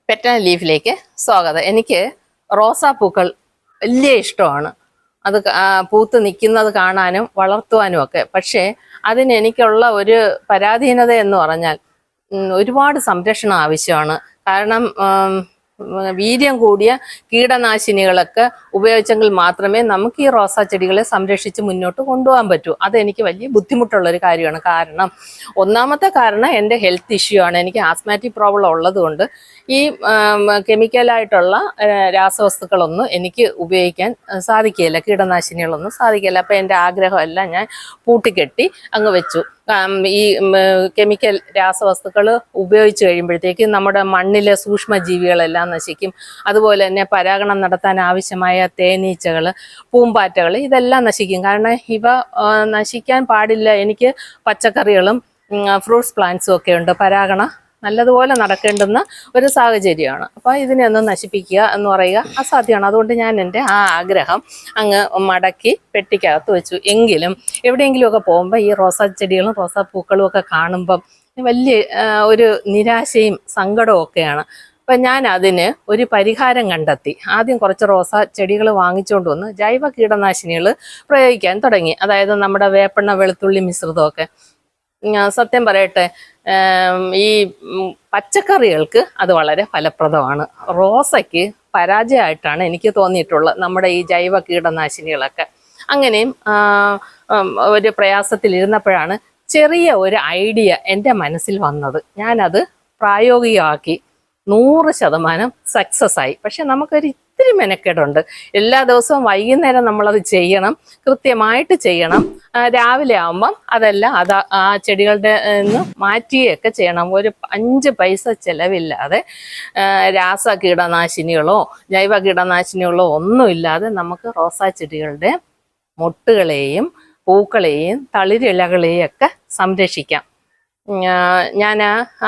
Petal ലീഫിലേക്ക് സ്വാഗതം. എനിക്ക് റോസാപ്പൂക്കൾ വലിയ ഇഷ്ടമാണ്. അത് പൂത്ത് നിൽക്കുന്നത് കാണാനും വളർത്തുവാനും ഒക്കെ. പക്ഷേ എനിക്കുള്ള ഒരു പരാധീനത എന്ന് പറഞ്ഞാൽ ഒരുപാട് സംരക്ഷണം ആവശ്യമാണ്. കാരണം വീര്യം കൂടിയ കീടനാശിനികളൊക്കെ ഉപയോഗിച്ചെങ്കിൽ മാത്രമേ നമുക്ക് ഈ റോസാ ചെടികളെ സംരക്ഷിച്ച് മുന്നോട്ട് കൊണ്ടുപോകാൻ പറ്റൂ. അതെനിക്ക് വലിയ ബുദ്ധിമുട്ടുള്ളൊരു കാര്യമാണ്. കാരണം ഒന്നാമത്തെ കാരണം എൻ്റെ ഹെൽത്ത് ഇഷ്യൂ ആണ്. എനിക്ക് ആസ്മാറ്റിക് പ്രോബ്ലം ഉള്ളതുകൊണ്ട് ഈ കെമിക്കലായിട്ടുള്ള രാസവസ്തുക്കളൊന്നും എനിക്ക് ഉപയോഗിക്കാൻ സാധിക്കുകയില്ല, കീടനാശിനികളൊന്നും സാധിക്കില്ല. അപ്പോൾ എൻ്റെ ആഗ്രഹമെല്ലാം ഞാൻ പൂട്ടിക്കെട്ടി അങ്ങ് വെച്ചു. ഈ കെമിക്കൽ രാസവസ്തുക്കൾ ഉപയോഗിച്ച് കഴിയുമ്പോഴത്തേക്ക് നമ്മുടെ മണ്ണിലെ സൂക്ഷ്മജീവികളെല്ലാം നശിക്കും. അതുപോലെ തന്നെ പരാഗണം നടത്താൻ ആവശ്യമായ തേനീച്ചകൾ, പൂമ്പാറ്റകൾ ഇതെല്ലാം നശിക്കും. കാരണം ഇവ നശിക്കാൻ പാടില്ല. എനിക്ക് പച്ചക്കറികളും ഫ്രൂട്ട്സ് പ്ലാന്റ്സും ഒക്കെ ഉണ്ട്. പരാഗണം നല്ലതുപോലെ നടക്കേണ്ടുന്ന ഒരു സാഹചര്യമാണ്. അപ്പോൾ ഇതിനെ ഒന്ന് നശിപ്പിക്കുക എന്ന് പറയുക അസാധ്യമാണ്. അതുകൊണ്ട് ഞാൻ എൻ്റെ ആ ആഗ്രഹം അങ്ങ് മടക്കി പെട്ടിക്കകത്ത് വെച്ചു. എങ്കിലും എവിടെയെങ്കിലുമൊക്കെ പോകുമ്പോൾ ഈ റോസാ ചെടികളും റോസാപ്പൂക്കളും ഒക്കെ കാണുമ്പം വലിയ ഒരു നിരാശയും സങ്കടവും ഒക്കെയാണ്. അപ്പം ഞാൻ അതിന് ഒരു പരിഹാരം കണ്ടെത്തി. ആദ്യം കുറച്ച് റോസാ ചെടികൾ വാങ്ങിച്ചുകൊണ്ട് വന്ന് ജൈവ കീടനാശിനികൾ പ്രയോഗിക്കാൻ തുടങ്ങി. അതായത് നമ്മുടെ വേപ്പെണ്ണ വെളുത്തുള്ളി മിശ്രിതമൊക്കെ. സത്യം പറയട്ടെ, ഈ പച്ചക്കറികൾക്ക് അത് വളരെ ഫലപ്രദമാണ്. റോസയ്ക്ക് പരാജയമായിട്ടാണ് എനിക്ക് തോന്നിയിട്ടുള്ളത് നമ്മുടെ ഈ ജൈവ കീടനാശിനികളൊക്കെ. അങ്ങനെയും ഒരു പ്രയാസത്തിലിരുന്നപ്പോഴാണ് ചെറിയ ഒരു ഐഡിയ എൻ്റെ മനസ്സിൽ വന്നത്. ഞാനത് പ്രായോഗികമാക്കി 100% സക്സസ് ആയി. പക്ഷെ നമുക്കൊരു ഇത്തിരി മെനക്കേടുണ്ട്. എല്ലാ ദിവസവും വൈകുന്നേരം നമ്മളത് ചെയ്യണം, കൃത്യമായിട്ട് ചെയ്യണം. രാവിലെ ആകുമ്പം അതെല്ലാം ആ ചെടികളുടെ നിന്ന് മാറ്റുകയൊക്കെ ചെയ്യണം. ഒരു 5 പൈസ ചിലവില്ലാതെ രാസ കീടനാശിനികളോ ജൈവ കീടനാശിനികളോ ഒന്നുമില്ലാതെ നമുക്ക് റോസാ ചെടികളുടെ മൊട്ടുകളെയും പൂക്കളെയും തളിരിലകളെയും ഒക്കെ സംരക്ഷിക്കാം. ഞാൻ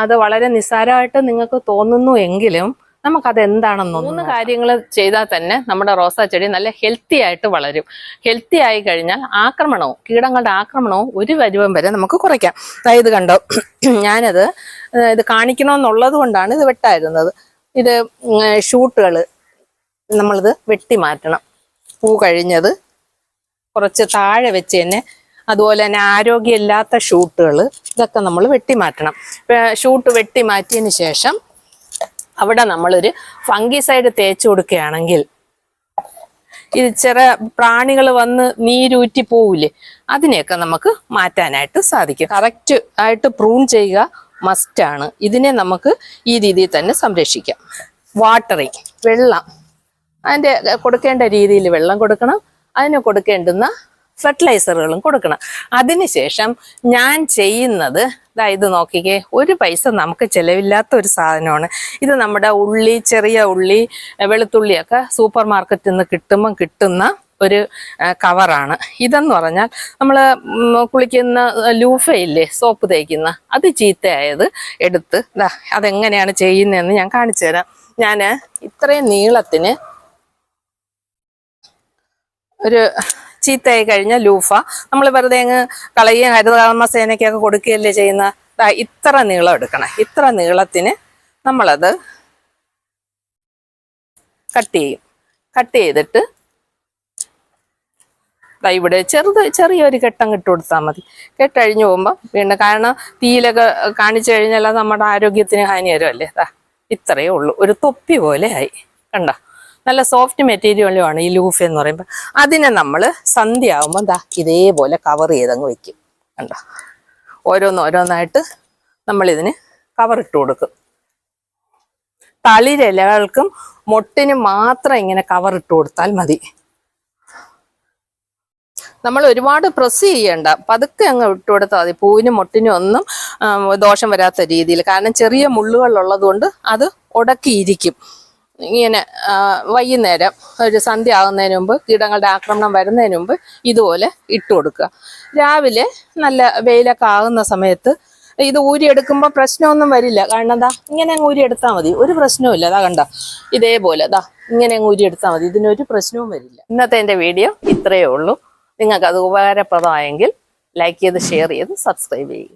അത് വളരെ നിസ്സാരമായിട്ട് നിങ്ങൾക്ക് തോന്നുന്നു എങ്കിലും നമുക്കത് എന്താണെന്ന് 3 കാര്യങ്ങൾ ചെയ്താൽ തന്നെ നമ്മുടെ റോസാ ചെടി നല്ല ഹെൽത്തി ആയിട്ട് വളരും. ഹെൽത്തി ആയി കഴിഞ്ഞാൽ കീടങ്ങളുടെ ആക്രമണവും ഒരു പരുവം വരെ നമുക്ക് കുറയ്ക്കാം. അതായത് കണ്ടോ, ഇത് കാണിക്കണമെന്നുള്ളത് കൊണ്ടാണ് ഇത് വെട്ടായിരുന്നത്. ഇത് ഷൂട്ടുകൾ നമ്മളിത് വെട്ടി മാറ്റണം. പൂ കഴിഞ്ഞത് കുറച്ച് താഴെ വെച്ച് തന്നെ, അതുപോലെ തന്നെ ആരോഗ്യമില്ലാത്ത ഷൂട്ടുകൾ ഇതൊക്കെ നമ്മൾ വെട്ടിമാറ്റണം. ഷൂട്ട് വെട്ടി മാറ്റിയതിന് ശേഷം അവിടെ നമ്മളൊരു ഫംഗിസൈഡ് തേച്ച് കൊടുക്കുകയാണെങ്കിൽ ഇത് ചെറിയ പ്രാണികൾ വന്ന് നീരൂറ്റി പോവില്ലേ, അതിനെയൊക്കെ നമുക്ക് മാറ്റാനായിട്ട് സാധിക്കും. കറക്റ്റ് ആയിട്ട് പ്രൂൺ ചെയ്യുക മസ്റ്റാണ്. ഇതിനെ നമുക്ക് ഈ രീതിയിൽ തന്നെ സംരക്ഷിക്കാം. വാട്ടറിങ്, വെള്ളം അതിൻ്റെ കൊടുക്കേണ്ട രീതിയിൽ വെള്ളം കൊടുക്കണം. അതിന് കൊടുക്കേണ്ടുന്ന ഫെർട്ടിലൈസറുകളും കൊടുക്കണം. അതിനുശേഷം ഞാൻ ചെയ്യുന്നത് ഇത് നോക്കിക്കേ, ഒരു പൈസ നമുക്ക് ചിലവില്ലാത്ത ഒരു സാധനമാണ് ഇത്. നമ്മുടെ ചെറിയ ഉള്ളി, വെളുത്തുള്ളിയൊക്കെ സൂപ്പർ മാർക്കറ്റിൽ നിന്ന് കിട്ടുന്ന ഒരു കവറാണ്. ഇതെന്ന് പറഞ്ഞാൽ നമ്മൾ കുളിക്കുന്ന ലൂഫയില്ലേ, സോപ്പ് തേക്കുന്ന, അത് ചീത്തയായത് എടുത്ത് അതെങ്ങനെയാണ് ചെയ്യുന്നതെന്ന് ഞാൻ കാണിച്ചു തരാം. ഞാൻ ഇത്രയും നീളത്തിന് ഒരു ചീത്തയായി കഴിഞ്ഞ ലൂഫ നമ്മൾ വെറുതെ അങ്ങ് കളയുകയും ഹരിതകർമ്മസേനയ്ക്കൊക്കെ കൊടുക്കുകയല്ലേ ചെയ്യുന്ന. ഇത്ര നീളം എടുക്കണം. ഇത്ര നീളത്തിന് നമ്മളത് കട്ട് ചെയ്യും. കട്ട് ചെയ്തിട്ട് ഇവിടെ ചെറിയൊരു കെട്ടം ഇട്ട് കൊടുത്താൽ മതി. കെട്ടഴിഞ്ഞു പോകുമ്പോൾ വീണ്ടും, കാരണം തീയിലൊക്കെ കാണിച്ചു കഴിഞ്ഞാൽ അത് നമ്മുടെ ആരോഗ്യത്തിന് ഹാനികരമല്ലേ. ഇത്രയേ ഉള്ളൂ. ഒരു തൊപ്പി പോലെ ആയി. കണ്ടോ, നല്ല സോഫ്റ്റ് മെറ്റീരിയലുമാണ് ഈ ലൂഫ് എന്ന് പറയുമ്പോൾ. അതിനെ നമ്മൾ സന്ധ്യ ആകുമ്പോൾ ഇതേപോലെ കവർ ചെയ്തങ്ങ് വയ്ക്കും. കണ്ടോ, ഓരോന്നായിട്ട് നമ്മളിതിന് കവർ ഇട്ട് കൊടുക്കും. തളിരിലകൾക്കും മൊട്ടിനും മാത്രം ഇങ്ങനെ കവർ ഇട്ട് കൊടുത്താൽ മതി. നമ്മൾ ഒരുപാട് പ്രസ് ചെയ്യേണ്ട, പതുക്കെ അങ്ങ് ഇട്ട് കൊടുത്താൽ മതി. പൂവിനും മൊട്ടിനും ഒന്നും ദോഷം വരാത്ത രീതിയിൽ. കാരണം ചെറിയ മുള്ളുകളുള്ളത് കൊണ്ട് അത് ഉടക്കിയിരിക്കും. ഇങ്ങനെ വൈകുന്നേരം ഒരു സന്ധ്യ ആകുന്നതിന് മുമ്പ്, കീടങ്ങളുടെ ആക്രമണം വരുന്നതിന് മുമ്പ് ഇതുപോലെ ഇട്ട് കൊടുക്കുക. രാവിലെ നല്ല വെയിലൊക്കെ ആകുന്ന സമയത്ത് ഇത് ഊരിയെടുക്കുമ്പോൾ പ്രശ്നമൊന്നും വരില്ല. കാരണം ഇങ്ങനെ അങ്ങ് ഊരിയെടുത്താൽ മതി, ഒരു പ്രശ്നവും ഇല്ല. കണ്ട ഇതേപോലെ ഇങ്ങനെ അങ്ങ് ഊരിയെടുത്താൽ മതി, ഇതിനൊരു പ്രശ്നവും വരില്ല. ഇന്നത്തെ എൻ്റെ വീഡിയോ ഇത്രയേ ഉള്ളൂ. നിങ്ങൾക്കത് ഉപകാരപ്രദമായെങ്കിൽ ലൈക്ക് ചെയ്ത്, ഷെയർ ചെയ്ത്, സബ്സ്ക്രൈബ് ചെയ്യുക.